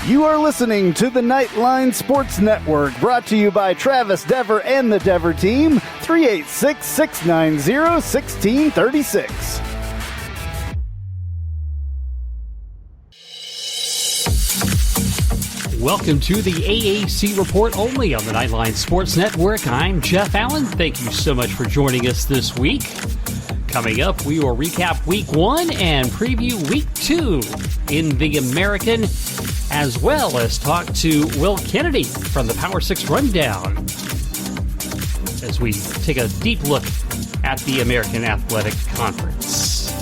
You are listening to the Nightline Sports Network, brought to you by Travis Dever and the Dever team, 386-690-1636. Welcome to the AAC Report only on the Nightline Sports Network. I'm Jeff Allen. Thank you so much for joining us this week. Coming up, we will recap Week 1 and preview Week 2 in the American, as well as talk to Will Kennedy from the Power6 Rundown as we take a deep look at the American Athletic Conference.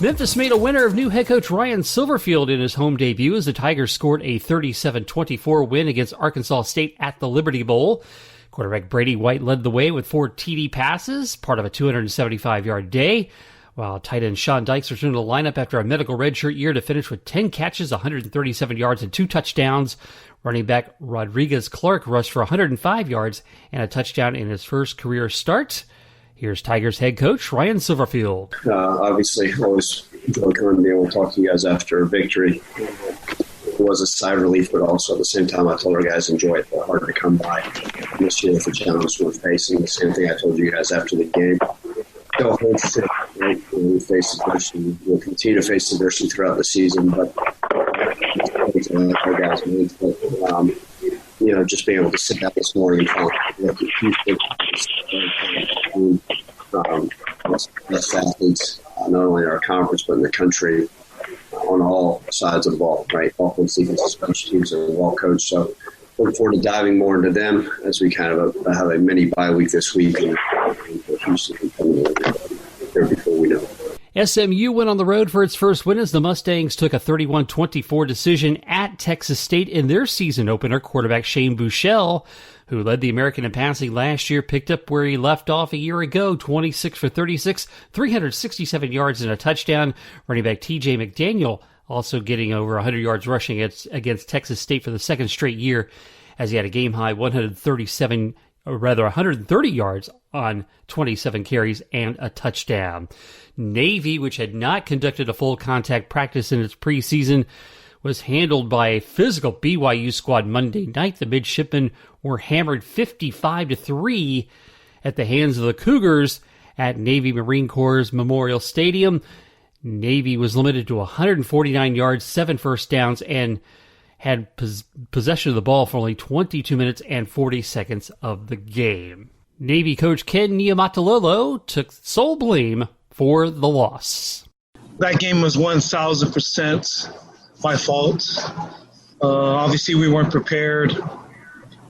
Memphis made a winner of new head coach Ryan Silverfield in his home debut as the Tigers scored a 37-24 win against Arkansas State at the Liberty Bowl. Quarterback Brady White led the way with 4 TD passes, part of a 275-yard day, while tight end Sean Dykes returned to the lineup after a medical redshirt year to finish with 10 catches, 137 yards, and 2 touchdowns. Running back Rodriguez Clark rushed for 105 yards and a touchdown in his first career start. Here's Tigers head coach Ryan Silverfield. Obviously, always enjoy coming to be able to talk to you guys after a victory. It was a sigh of relief, but also at the same time, I told our guys enjoy it. They're hard to come by this year with the challenge we're facing. The same thing I told you guys after the game. Don't hold still, right? We face adversity. We'll continue to face adversity throughout the season, but our guys need. But just being able to sit down this morning and look at best athletes, not only in our conference but in the country, on all sides of the ball, right? Offense, defense, special teams are well coached. So looking forward to diving more into them as we kind of have a mini bye week this week. And there before we know it. SMU went on the road for its first win as the Mustangs took a 31-24 decision at Texas State in their season opener. Quarterback Shane Buechele, who led the American in passing last year, picked up where he left off a year ago, 26 for 36, 367 yards and a touchdown. Running back TJ McDaniel also getting over 100 yards rushing against Texas State for the second straight year, as he had a game-high 130 yards on 27 carries and a touchdown. Navy, which had not conducted a full contact practice in its preseason, was handled by a physical BYU squad Monday night. The midshipmen were hammered 55-3 at the hands of the Cougars at Navy Marine Corps Memorial Stadium. Navy was limited to 149 yards, 7 first downs, and had possession of the ball for only 22 minutes and 40 seconds of the game. Navy coach Ken Niumatalolo took sole blame for the loss. That game was 1,000% my fault. Obviously, we weren't prepared.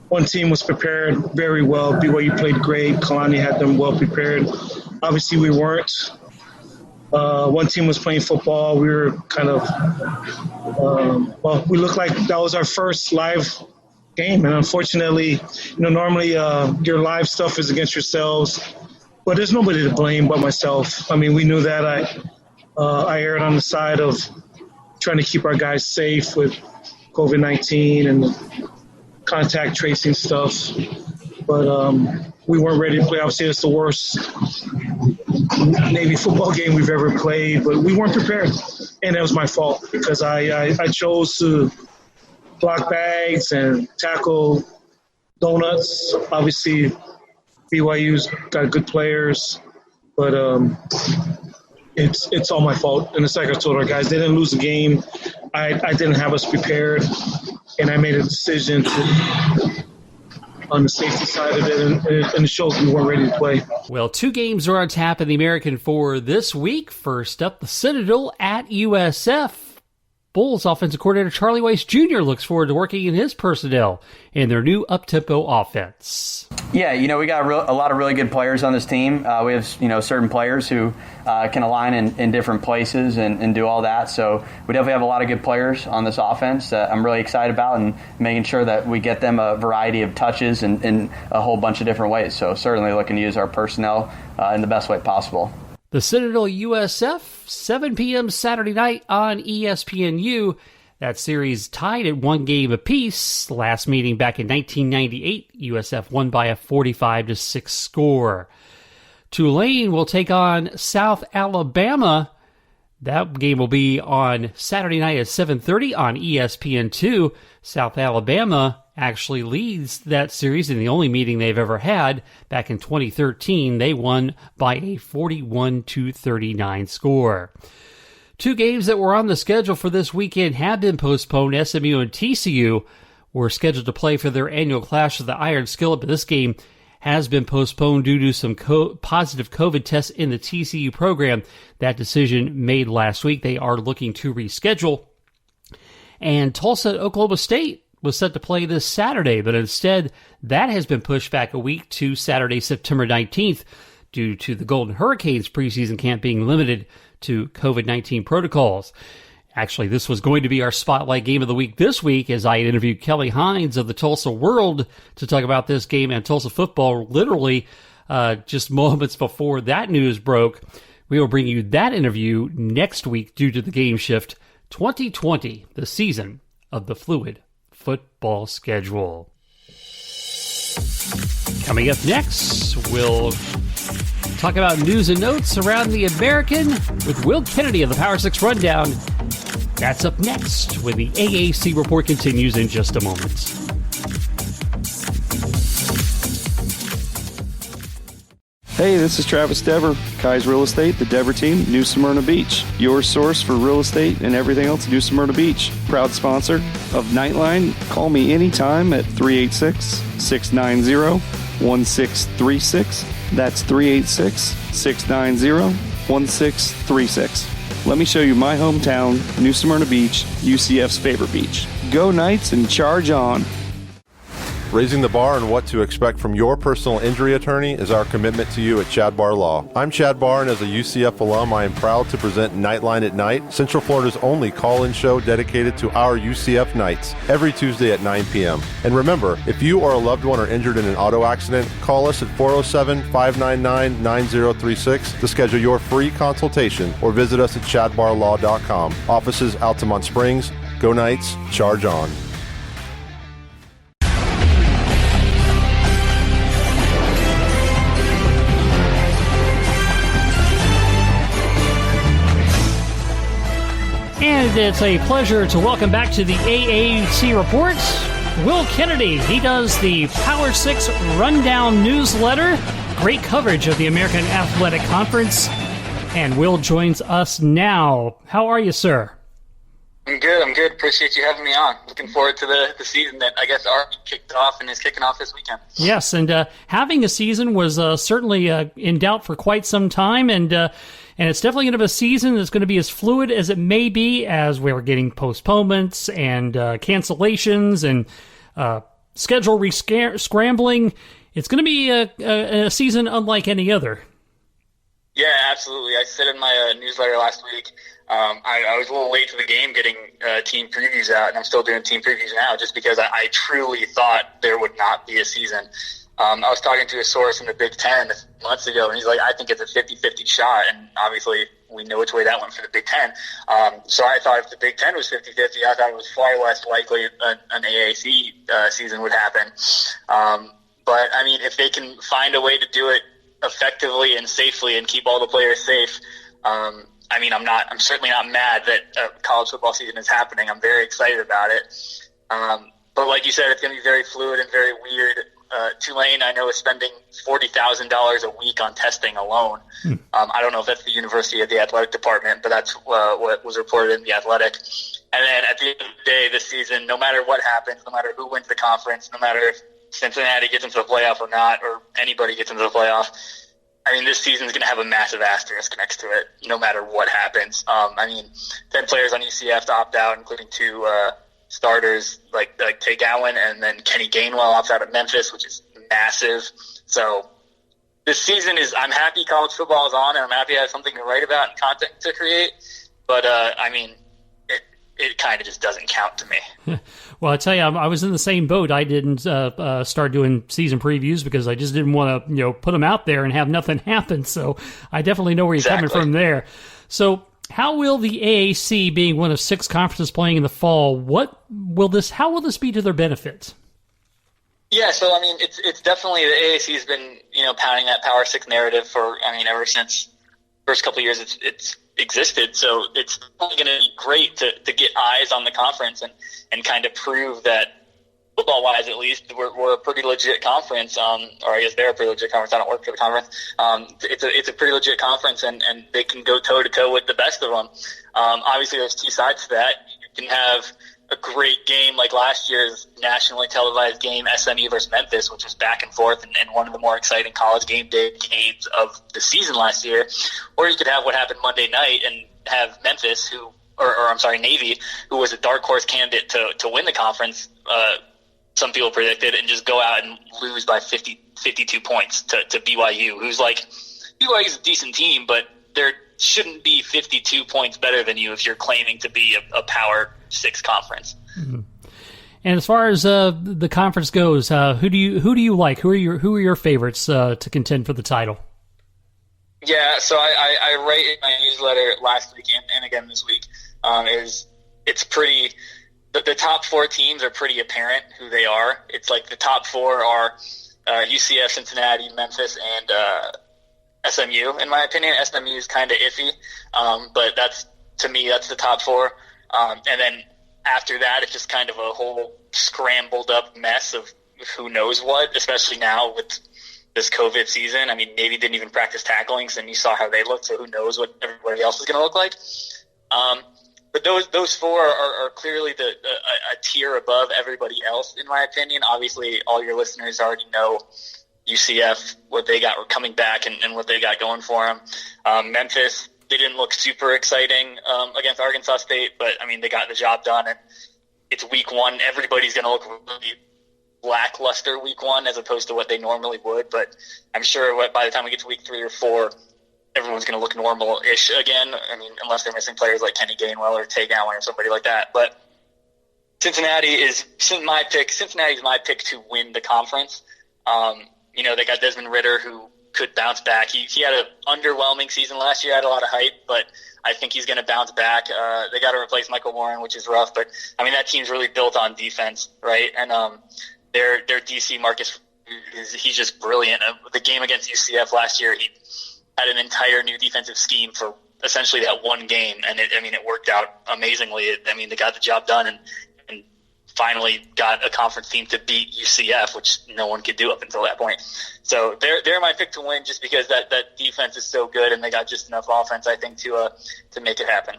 One team was prepared very well. BYU played great. Kalani had them well prepared. Obviously, we weren't. One team was playing football. We were kind of, we looked like that was our first live game. And unfortunately, normally your live stuff is against yourselves. But there's nobody to blame but myself. I mean, we knew that. I erred on the side of trying to keep our guys safe with COVID-19 and contact tracing stuff. But we weren't ready to play. Obviously, it's the worst Navy football game we've ever played. But we weren't prepared. And it was my fault because I chose to block bags and tackle donuts. Obviously, BYU's got good players, but it's all my fault. And it's like I told our guys, they didn't lose the game. I didn't have us prepared, and I made a decision on the safety side of it, and it shows we weren't ready to play. Well, 2 games are on tap in the American for this week. First up, the Citadel at USF. Bulls offensive coordinator Charlie Weiss Jr. looks forward to working in his personnel in their new up-tempo offense. Yeah, we got a lot of really good players on this team. We have, certain players who can align in different places and do all that. So we definitely have a lot of good players on this offense that I'm really excited about and making sure that we get them a variety of touches in a whole bunch of different ways. So certainly looking to use our personnel in the best way possible. The Citadel USF, 7 p.m. Saturday night on ESPNU. That series tied at 1 game apiece. Last meeting back in 1998, USF won by a 45-6 score. Tulane will take on South Alabama That game will be on Saturday night at 7:30 on ESPN2. South Alabama actually leads that series in the only meeting they've ever had. Back in 2013, they won by a 41-39 score. Two games that were on the schedule for this weekend have been postponed. SMU and TCU were scheduled to play for their annual clash of the Iron Skillet, but this game has been postponed due to some positive COVID tests in the TCU program. That decision made last week. They are looking to reschedule. And Tulsa, Oklahoma State was set to play this Saturday, but instead that has been pushed back a week to Saturday, September 19th, due to the Golden Hurricanes preseason camp being limited to COVID-19 protocols. Actually, this was going to be our spotlight game of the week this week, as I had interviewed Kelly Hines of the Tulsa World to talk about this game and Tulsa football literally just moments before that news broke. We will bring you that interview next week due to the game shift. 2020, the season of the fluid football schedule. Coming up next, we'll talk about news and notes around the American with Will Kennedy of the Power 6 Rundown. That's up next when the AAC Report continues in just a moment. Hey, this is Travis Dever, Kai's Real Estate, the Dever team, New Smyrna Beach. Your source for real estate and everything else, New Smyrna Beach. Proud sponsor of Nightline. Call me anytime at 386-690-1636. That's 386-690-1636. Let me show you my hometown, New Smyrna Beach, UCF's favorite beach. Go Knights and charge on. Raising the bar on what to expect from your personal injury attorney is our commitment to you at Chad Barr Law. I'm Chad Barr, and as a UCF alum, I am proud to present Nightline at Night, Central Florida's only call-in show dedicated to our UCF Knights, every Tuesday at 9 p.m. And remember, if you or a loved one are injured in an auto accident, call us at 407-599-9036 to schedule your free consultation, or visit us at chadbarlaw.com. Offices Altamont Springs. Go Knights, charge on. And it's a pleasure to welcome back to the AAC Report Will Kennedy. He does the Power 6 Rundown newsletter. Great coverage of the American Athletic Conference. And Will joins us now. How are you, sir? I'm good. Appreciate you having me on. Looking forward to the season that I guess already kicked off and is kicking off this weekend. Yes, and having a season was certainly in doubt for quite some time, and it's definitely going to be a season that's going to be as fluid as it may be, as we're getting postponements and cancellations and schedule scrambling. It's going to be a season unlike any other. Yeah, absolutely. I said in my newsletter last week, I was a little late to the game getting team previews out, and I'm still doing team previews now just because I truly thought there would not be a season. I was talking to a source in the Big Ten months ago, and he's like, I think it's a 50-50 shot, and obviously we know which way that went for the Big Ten. So I thought if the Big Ten was 50-50, I thought it was far less likely an AAC season would happen. But, I mean, if they can find a way to do it effectively and safely and keep all the players safe, I mean, I'm certainly not mad that college football season is happening. I'm very excited about it. But like you said, it's going to be very fluid and very weird. Tulane, I know, is spending $40,000 a week on testing alone. I don't know if that's the university or the athletic department, but that's what was reported in the Athletic. And then at the end of the day, this season, no matter what happens, no matter who wins the conference, no matter if Cincinnati gets into the playoff or not, or anybody gets into the playoff, I mean, this season is going to have a massive asterisk next to it, no matter what happens. I mean, 10 players on UCF to opt out, including two starters like Tay Gowan, and then Kenny Gainwell opts out at Memphis, which is massive. So this season I'm happy college football is on, and I'm happy I have something to write about and content to create. But, I mean, it kind of just doesn't count to me. Well, I tell you, I was in the same boat. I didn't start doing season previews because I just didn't want to, put them out there and have nothing happen. So I definitely know where you're coming from there. So how will the AAC, being one of 6 conferences playing in the fall, how will this be to their benefit? Yeah, so I mean, it's definitely the AAC has been pounding that Power 6 narrative for ever since first couple of years. It's existed. So it's going to be great to get eyes on the conference and kind of prove that, football-wise at least, we're a pretty legit conference, or I guess they're a pretty legit conference. I don't work for the conference. It's a pretty legit conference, and they can go toe-to-toe with the best of them. Obviously, there's two sides to that. You can have a great game like last year's nationally televised game, SMU versus Memphis, which was back and forth and one of the more exciting college game day games of the season last year. Or you could have what happened Monday night and have Memphis, Navy, who was a dark horse candidate to win the conference, some people predicted, and just go out and lose by 52 points to BYU, who's BYU's a decent team, but there shouldn't be 52 points better than you if you're claiming to be a Power 6 conference. Mm-hmm. And as far as the conference goes, who do you like? Who are your favorites to contend for the title? Yeah, so I write in my newsletter last week and again this week. It's pretty. The top four teams are pretty apparent who they are. It's like the top four are UCF, Cincinnati, Memphis, and SMU. In my opinion, SMU is kind of iffy, but to me that's the top four. And then after that, it's just kind of a whole scrambled up mess of who knows what, especially now with this COVID season. I mean, Navy didn't even practice tackling, and you saw how they looked, so who knows what everybody else is going to look like. But those four are clearly a tier above everybody else, in my opinion. Obviously, all your listeners already know UCF, what they got coming back and what they got going for them. Memphis, they didn't look super exciting against Arkansas State, but, I mean, they got the job done. And it's week one. Everybody's going to look really lackluster week one as opposed to what they normally would. But I'm sure by the time we get to week 3 or 4, everyone's going to look normal-ish again. I mean, unless they're missing players like Kenny Gainwell or Tay Gowan or somebody like that. But Cincinnati is my pick. Cincinnati's my pick to win the conference. They got Desmond Ridder, who could bounce back. He had an underwhelming season last year, had a lot of hype, but I think he's going to bounce back. They got to replace Michael Warren, which is rough, but I mean, that team's really built on defense, right? And their DC Marcus, he's just brilliant. The game against UCF last year, he had an entire new defensive scheme for essentially that one game, and it worked out amazingly. They got the job done and finally got a conference team to beat UCF, which no one could do up until that point. So they're my pick to win, just because that defense is so good and they got just enough offense, I think, to make it happen.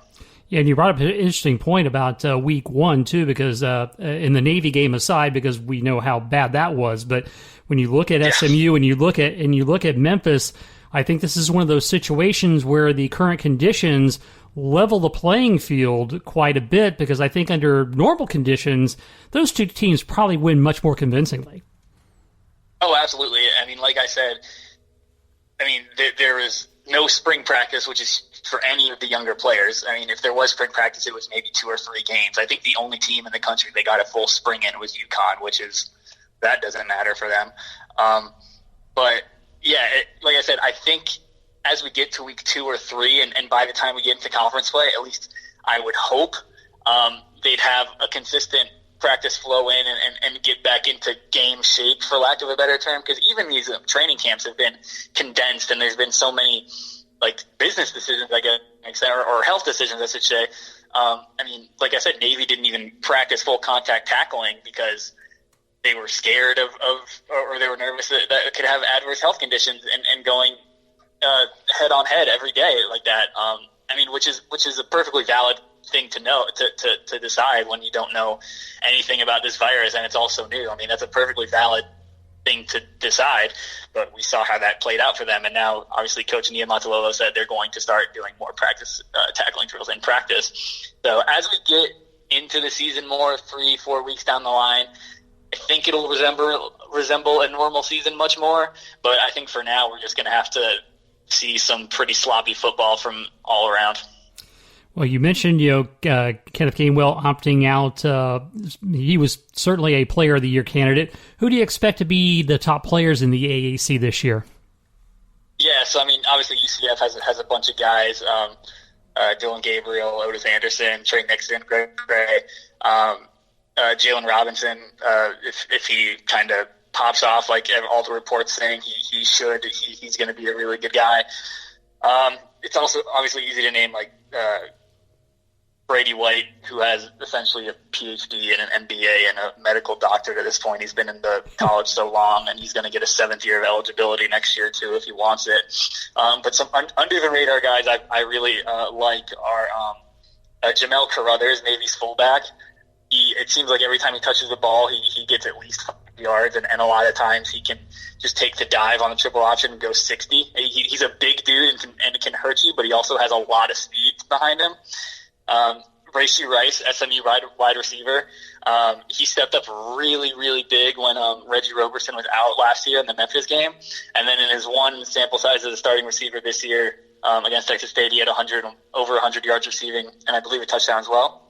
Yeah, and you brought up an interesting point about week one too, because in the Navy game aside, because we know how bad that was, but when you look at SMU and you look at Memphis, I think this is one of those situations where the current conditions level the playing field quite a bit, because I think under normal conditions, those two teams probably win much more convincingly. Oh, absolutely. I mean, like I said, there is no spring practice, which is for any of the younger players. I mean, if there was spring practice, it was maybe 2 or 3 games. I think the only team in the country they got a full spring in was UConn, that doesn't matter for them. But yeah, like I said, I think as we get to week 2 or 3, and by the time we get into conference play, at least I would hope they'd have a consistent practice flow in and get back into game shape, for lack of a better term, because even these training camps have been condensed, and there's been so many business decisions, I guess, or health decisions, I should say. Like I said, Navy didn't even practice full contact tackling because they were scared or they were nervous that it could have adverse health conditions, and going head on head every day like that. Which is a perfectly valid thing to know, to decide when you don't know anything about this virus and it's also new. That's a perfectly valid thing to decide, but we saw how that played out for them. And now obviously Coach Nia Matalolo said they're going to start doing more practice tackling drills in practice. So as we get into the season more, 3-4 weeks down the line, I think it'll resemble a normal season much more, but I think for now we're just going to have to see some pretty sloppy football from all around. Well, you mentioned, Kenneth Gainwell opting out. He was certainly a Player of the Year candidate. Who do you expect to be the top players in the AAC this year? Yeah, so obviously UCF has a bunch of guys: Dylan Gabriel, Otis Anderson, Trey Nixon, Greg Gray, Jalen Robinson. If he kind of pops off like all the reports saying he should, he's going to be a really good guy. It's also obviously easy to name like Brady White, who has essentially a PhD and an MBA and a medical doctorate at this point. He's been in the college so long, and he's going to get a 7th year of eligibility next year too if he wants it. But some under the radar guys I really like are Jamel Carruthers, Navy's fullback. It seems like every time he touches the ball, he gets at least 5 yards, and a lot of times he can just take the dive on the triple option and go 60. He's a big dude and can hurt you, but he also has a lot of speed behind him. Rashee Rice, SMU wide receiver, he stepped up really, really big when Reggie Roberson was out last year in the Memphis game. And then in his one sample size as a starting receiver this year against Texas State, he had over 100 yards receiving and I believe a touchdown as well.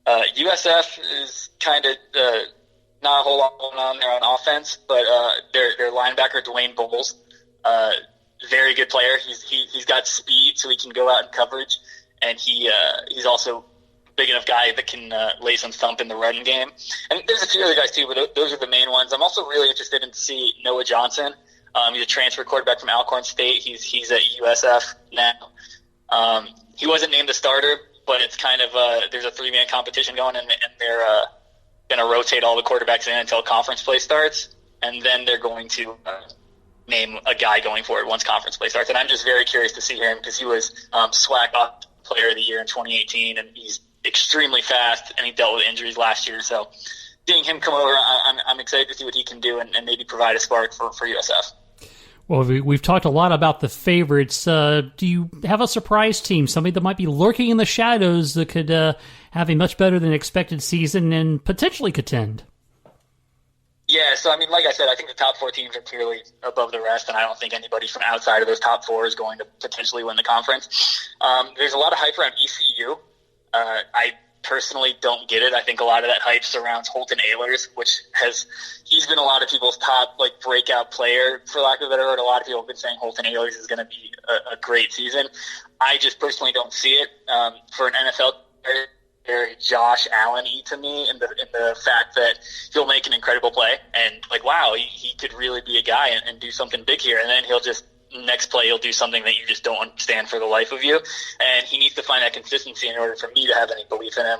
USF is kind of not a whole lot going on there on offense, but their linebacker, Dwayne Bubbles, very good player. He's got speed, so he can go out in coverage. And he's also a big enough guy that can lay some thump in the running game. And there's a few other guys too, but those are the main ones. I'm also really interested in see Noah Johnson. He's a transfer quarterback from Alcorn State. He's at USF now. He wasn't named the starter, but it's kind of there's a 3-man competition going, and they're going to rotate all the quarterbacks in until conference play starts, and then they're going to name a guy going for it once conference play starts. And I'm just very curious to see him because he was SWAC Player of the Year in 2018, and he's extremely fast, and he dealt with injuries last year. So seeing him come over, I'm excited to see what he can do and maybe provide a spark for USF. Well, we've talked a lot about the favorites. Do you have a surprise team, somebody that might be lurking in the shadows that could have a much better than expected season and potentially contend? Yeah, so I mean, like I said, I think the top 4 teams are clearly above the rest, and I don't think anybody from outside of those top 4 is going to potentially win the conference. There's a lot of hype around ECU. I personally don't get it. I think a lot of that hype surrounds Holton Ahlers, he's been a lot of people's top breakout player, for lack of a better word. A lot of people have been saying Holton Ahlers is going to be a great season. I just personally don't see it. For an NFL player, very Josh Allen-y to me in the fact that he'll make an incredible play and wow, he could really be a guy and do something big here, and then next play he'll do something that you just don't understand for the life of you, and he needs to find that consistency in order for me to have any belief in him.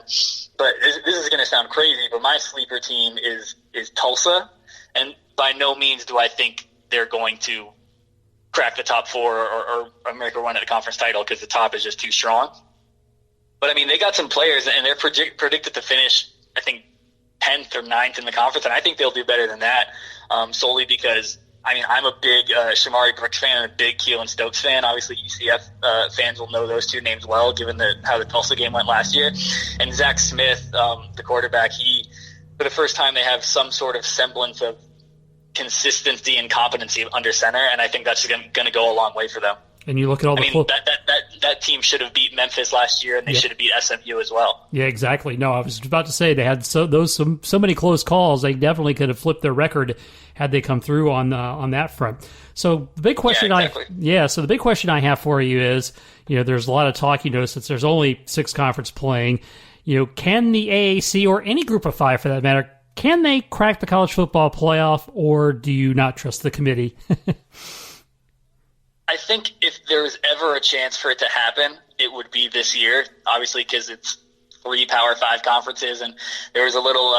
But this is going to sound crazy, but my sleeper team is Tulsa, and by no means do I think they're going to crack the top 4 or make a run at the conference title because the top is just too strong. But, I mean, they got some players, and they're predicted to finish, I think, 10th or 9th in the conference, and I think they'll do better than that solely because, I mean, I'm a big Shamari Brooks fan and a big Keelan Stokes fan. Obviously, UCF fans will know those two names well, given how the Tulsa game went last year. And Zach Smith, the quarterback, for the first time, they have some sort of semblance of consistency and competency under center, and I think that's going to go a long way for them. And you look at all that team should have beat Memphis last year, and they should have beat SMU as well. Yeah, exactly. No, I was about to say they had so many close calls. They definitely could have flipped their record had they come through on that front. So the big question, So the big question I have for you is, there's a lot of talk. Since there's only 6 conference playing, can the AAC or any group of 5 for that matter, can they crack the college football playoff, or do you not trust the committee? I think if there was ever a chance for it to happen, it would be this year, obviously, because it's 3 Power 5 conferences, and there was a little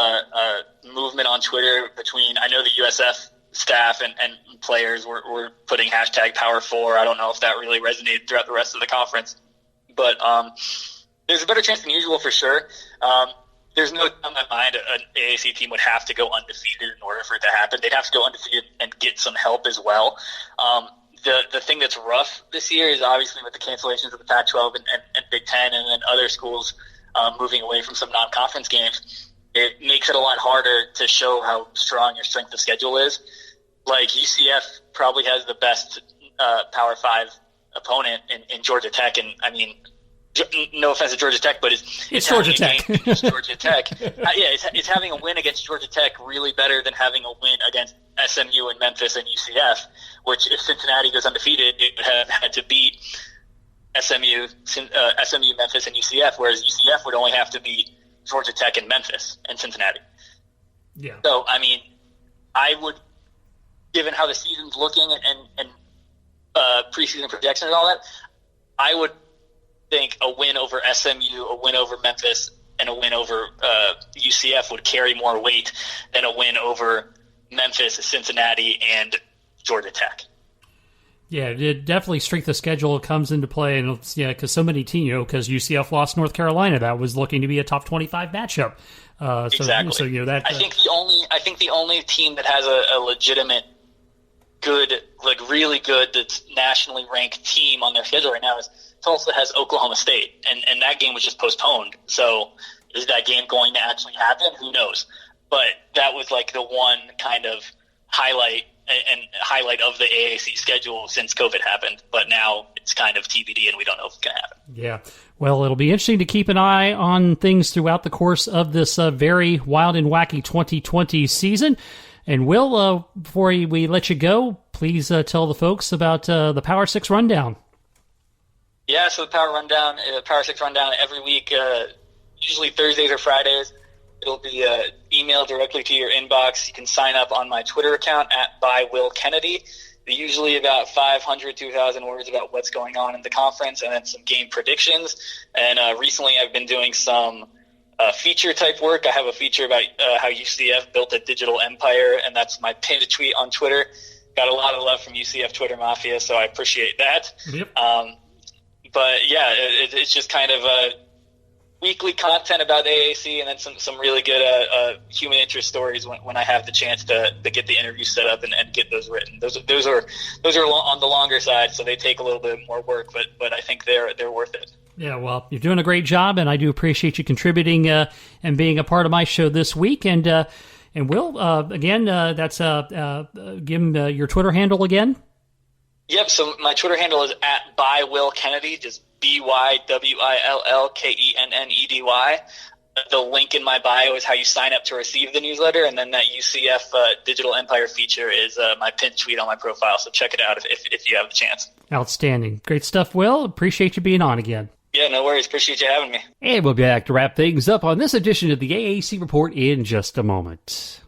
movement on Twitter between, I know the USF staff and players were putting hashtag Power 4. I don't know if that really resonated throughout the rest of the conference, but there's a better chance than usual for sure. There's no doubt in my mind an AAC team would have to go undefeated in order for it to happen. They'd have to go undefeated and get some help as well. The thing that's rough this year is obviously with the cancellations of the Pac-12 and Big Ten, and then other schools moving away from some non-conference games. It makes it a lot harder to show how strong your strength of schedule is. Like UCF probably has the best Power 5 opponent in Georgia Tech, and I mean, no offense to Georgia Tech, but it's Georgia Tech. Georgia Tech. It's having a win against Georgia Tech really better than having a win against SMU and Memphis and UCF, which if Cincinnati goes undefeated, it would have had to beat SMU, Memphis, and UCF, whereas UCF would only have to beat Georgia Tech and Memphis and Cincinnati. Yeah. So, I mean, I would, given how the season's looking and preseason projections and all that, I would think a win over SMU, a win over Memphis, and a win over UCF would carry more weight than a win over Memphis, Cincinnati, and Georgia Tech. Yeah, it definitely strength of schedule comes into play, and it's, because so many teams, because UCF lost North Carolina, that was looking to be a top 25 matchup. Exactly. So that I think the only team that has a legitimate, good, like really good, that's nationally ranked team on their schedule right now is Tulsa has Oklahoma State, and that game was just postponed. So is that game going to actually happen? Who knows? But that was like the one kind of highlight of the AAC schedule since COVID happened. But now it's kind of TBD, and we don't know if it's going to happen. Yeah. Well, it'll be interesting to keep an eye on things throughout the course of this very wild and wacky 2020 season. And Will, before we let you go, please tell the folks about the Power 6 Rundown. Yeah, so the Power 6 Rundown every week, usually Thursdays or Fridays. It'll be emailed directly to your inbox. You can sign up on my Twitter account @ByWillKennedy. Usually about 500, 2,000 words about what's going on in the conference, and then some game predictions. And recently I've been doing some feature-type work. I have a feature about how UCF built a digital empire, and that's my pinned tweet on Twitter. Got a lot of love from UCF Twitter Mafia, so I appreciate that. Yep. But, yeah, it's just kind of weekly content about AAC, and then some really good human interest stories when I have the chance to get the interview set up and get those written. Those are on the longer side, so they take a little bit more work, but I think they're worth it. Yeah, well, you're doing a great job, and I do appreciate you contributing and being a part of my show this week. And Will, again, that's give him your Twitter handle again. Yep. So my Twitter handle is @ByWillKennedy, just ByWillKennedy. The link in my bio is how you sign up to receive the newsletter, and then that UCF Digital Empire feature is my pinned tweet on my profile. So check it out if you have the chance. Outstanding. Great stuff, Will. Appreciate you being on again. Yeah, no worries. Appreciate you having me. And we'll be back to wrap things up on this edition of the AAC Report in just a moment.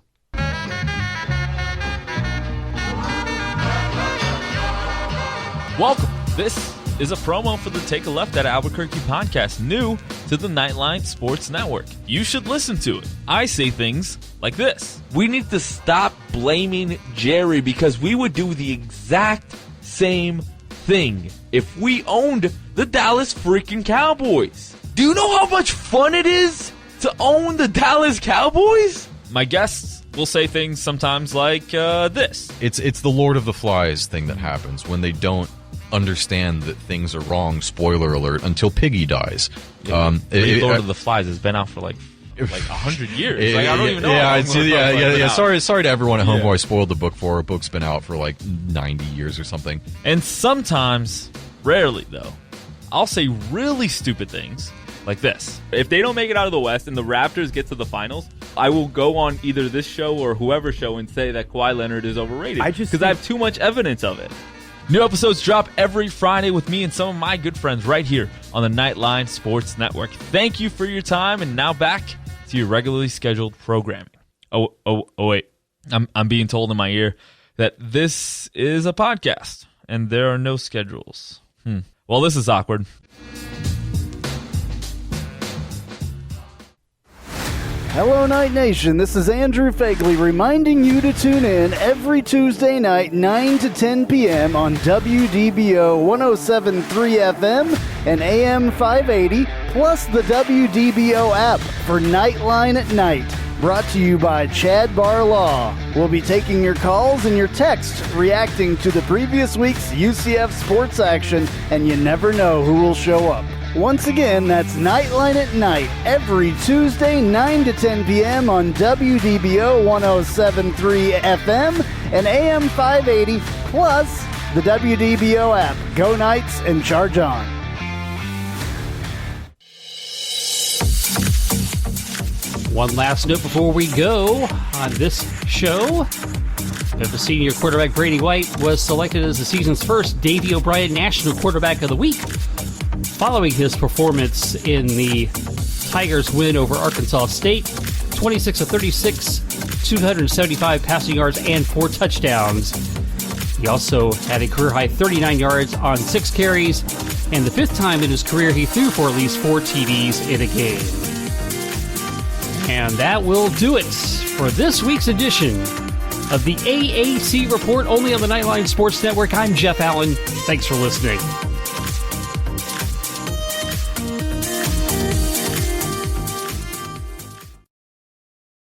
Welcome. This is a promo for the Take a Left at Albuquerque podcast, new to the Nightline Sports Network. You should listen to it. I say things like this. We need to stop blaming Jerry because we would do the exact same thing if we owned the Dallas freaking Cowboys. Do you know how much fun it is to own the Dallas Cowboys? My guests will say things sometimes like this. It's the Lord of the Flies thing that happens when they don't understand that things are wrong. Spoiler alert, until Piggy dies. Lord of the Flies has been out for like 100 years. I don't even know. Yeah. Sorry to everyone at home who I spoiled the book for. A book's been out for like 90 years or something. And sometimes, rarely though, I'll say really stupid things like this. If they don't make it out of the West and the Raptors get to the finals, I will go on either this show or whoever's show and say that Kawhi Leonard is overrated because I have too much evidence of it. New episodes drop every Friday with me and some of my good friends right here on the Nightline Sports Network. Thank you for your time, and now back to your regularly scheduled programming. Oh, wait. I'm being told in my ear that this is a podcast, and there are no schedules. Well, this is awkward. Hello, Night Nation. This is Andrew Fagley reminding you to tune in every Tuesday night, 9 to 10 p.m. on WDBO 107.3 FM and AM 580, plus the WDBO app for Nightline at Night. Brought to you by Chad Bar Law. We'll be taking your calls and your texts reacting to the previous week's UCF sports action, and you never know who will show up. Once again, that's Nightline at Night, every Tuesday, 9 to 10 p.m. on WDBO 107.3 FM and AM 580, plus the WDBO app. Go Knights and charge on. One last note before we go on this show. The senior quarterback Brady White was selected as the season's first Davey O'Brien National Quarterback of the Week, following his performance in the Tigers' win over Arkansas State, 26-36, 275 passing yards and 4 touchdowns. He also had a career-high 39 yards on 6 carries, and the 5th time in his career he threw for at least 4 TDs in a game. And that will do it for this week's edition of the AAC Report, only on the Nightline Sports Network. I'm Jeff Allen. Thanks for listening.